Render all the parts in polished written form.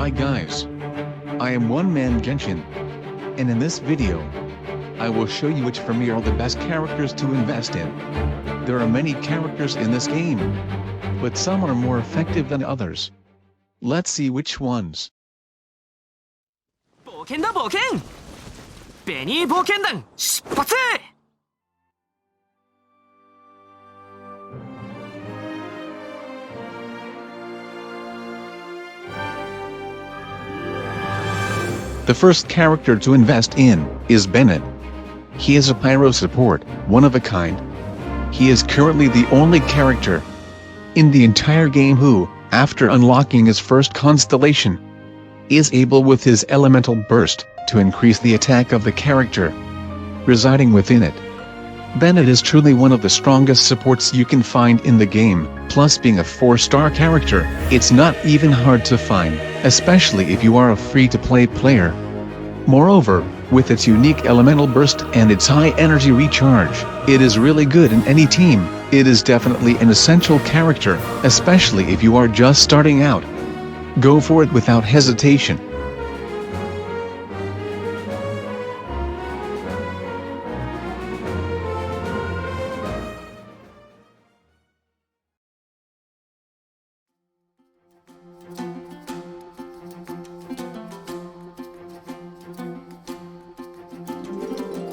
Hi guys. I am One Man Genshin. And in this video, I will show you which for me are the best characters to invest in. There are many characters in this game, but some are more effective than others. Let's see which ones. 冒険だ冒険ベニー冒険団出発 The first character to invest in is Bennett. He is a pyro support, one of a kind. He is currently the only character in the entire game who, after unlocking his first constellation, is able with his elemental burst to increase the attack of the character residing within it. Bennett is truly one of the strongest supports you can find in the game, plus being a 4-star character, it's not even hard to find, especially if you are a free-to-play player. Moreover, with its unique elemental burst and its high energy recharge, it is really good in any team. It is definitely an essential character, especially if you are just starting out. Go for it without hesitation.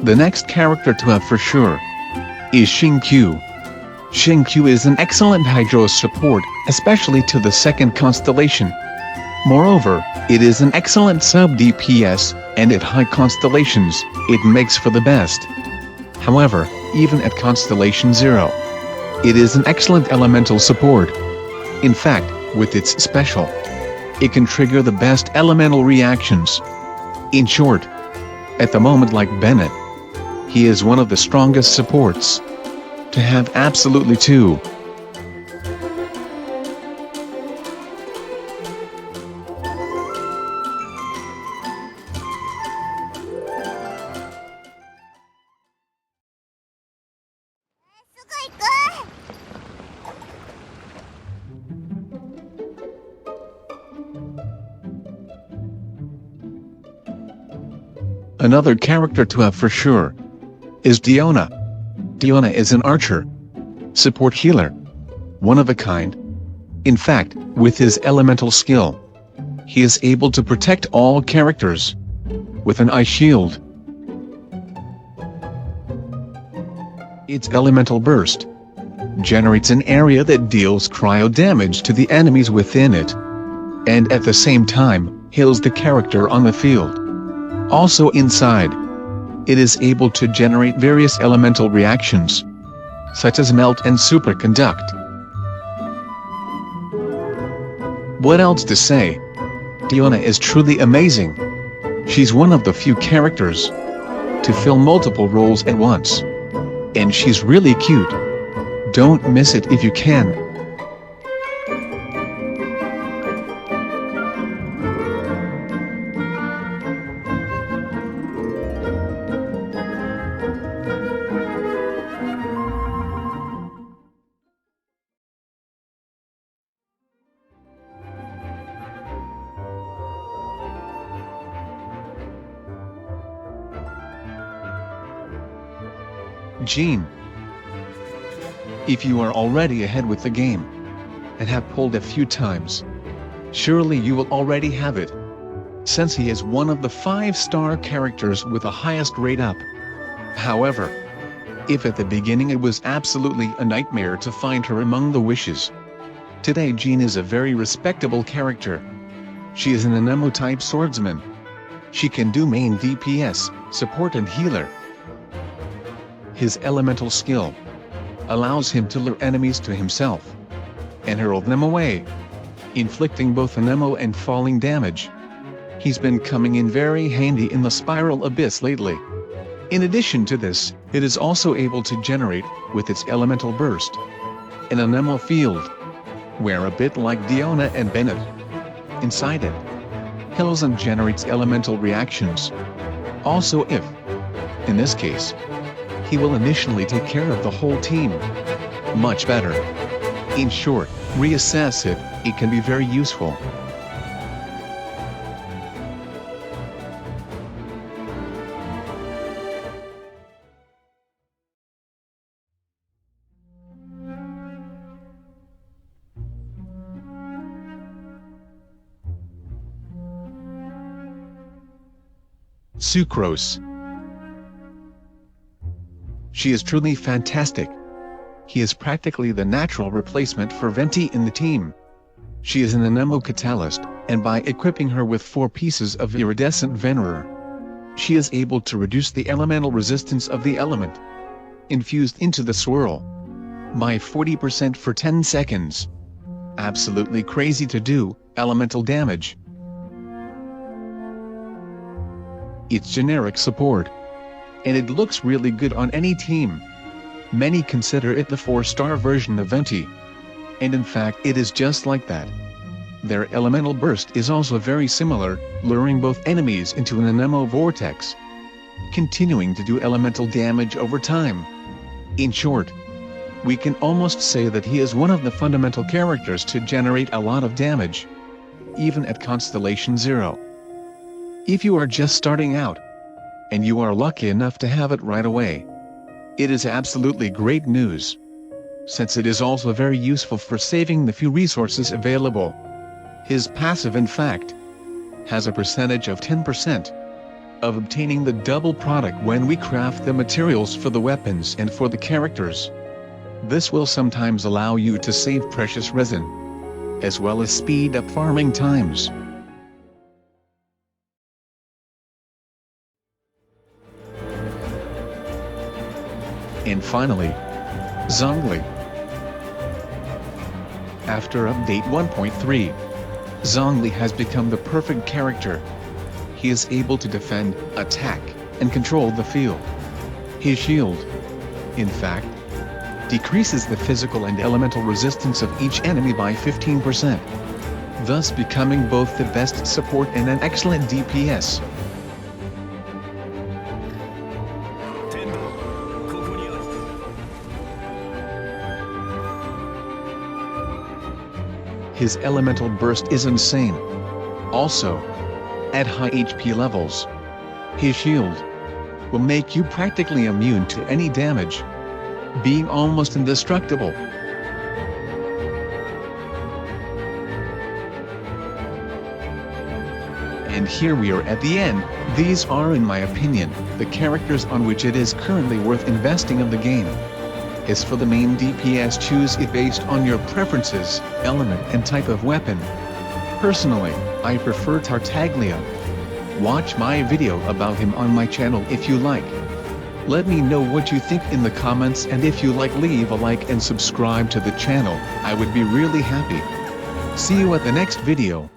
The next character to have for sure is Xingqiu. Xingqiu is an excellent hydro support, especially to the second constellation. Moreover, it is an excellent sub-DPS, and at high constellations, it makes for the best. However, even at constellation 0, it is an excellent elemental support. In fact, with its special, it can trigger the best elemental reactions. In short, at the moment like Bennett, he is one of the strongest supports to have absolutely two. Another character to have for sure is Diona. Diona is an archer, support healer, one of a kind. In fact, with his elemental skill, he is able to protect all characters with an ice shield. Its elemental burst generates an area that deals cryo damage to the enemies within it, and at the same time, heals the character on the field. Also inside, it is able to generate various elemental reactions, such as melt and superconduct. What else to say? Diona is truly amazing. She's one of the few characters to fill multiple roles at once. And she's really cute. Don't miss it if you can. Jean. If you are already ahead with the game and have pulled a few times, surely you will already have it, since he is one of the 5-star characters with the highest rate up. However, if at the beginning it was absolutely a nightmare to find her among the wishes, today Jean is a very respectable character. She is an Anemo-type swordsman. She can do main DPS, support and healer. His elemental skill allows him to lure enemies to himself and hurl them away, inflicting both Anemo and falling damage. He's been coming in very handy in the Spiral Abyss lately. In addition to this, it is also able to generate, with its elemental burst, an Anemo field, where a bit like Diona and Bennett, inside it, heals and generates elemental reactions. Also if, in this case, he will initially take care of the whole team much better. In short, reassess it, it can be very useful. Sucrose. She is truly fantastic. He is practically the natural replacement for Venti in the team. She is an ammo catalyst, and by equipping her with 4 pieces of iridescent venerer, she is able to reduce the elemental resistance of the element infused into the swirl by 40% for 10 seconds. Absolutely crazy to do elemental damage. It's generic support, and it looks really good on any team. Many consider it the 4-star version of Venti, and in fact it is just like that. Their elemental burst is also very similar, luring both enemies into an ammo vortex, continuing to do elemental damage over time. In short, we can almost say that he is one of the fundamental characters to generate a lot of damage, even at Constellation 0. If you are just starting out, and you are lucky enough to have it right away, it is absolutely great news, since it is also very useful for saving the few resources available. His passive in fact has a percentage of 10% of obtaining the double product when we craft the materials for the weapons and for the characters. This will sometimes allow you to save precious resin, as well as speed up farming times. And finally, Zhongli. After update 1.3, Zhongli has become the perfect character. He is able to defend, attack, and control the field. His shield, in fact, decreases the physical and elemental resistance of each enemy by 15%, thus becoming both the best support and an excellent DPS. His elemental burst is insane. Also, at high HP levels, his shield will make you practically immune to any damage, being almost indestructible. And here we are at the end. These are, in my opinion, the characters on which it is currently worth investing of the game. As for the main DPS, choose it based on your preferences, element and type of weapon. Personally, I prefer Tartaglia. Watch my video about him on my channel if you like. Let me know what you think in the comments, and if you like, leave a like and subscribe to the channel. I would be really happy. See you at the next video.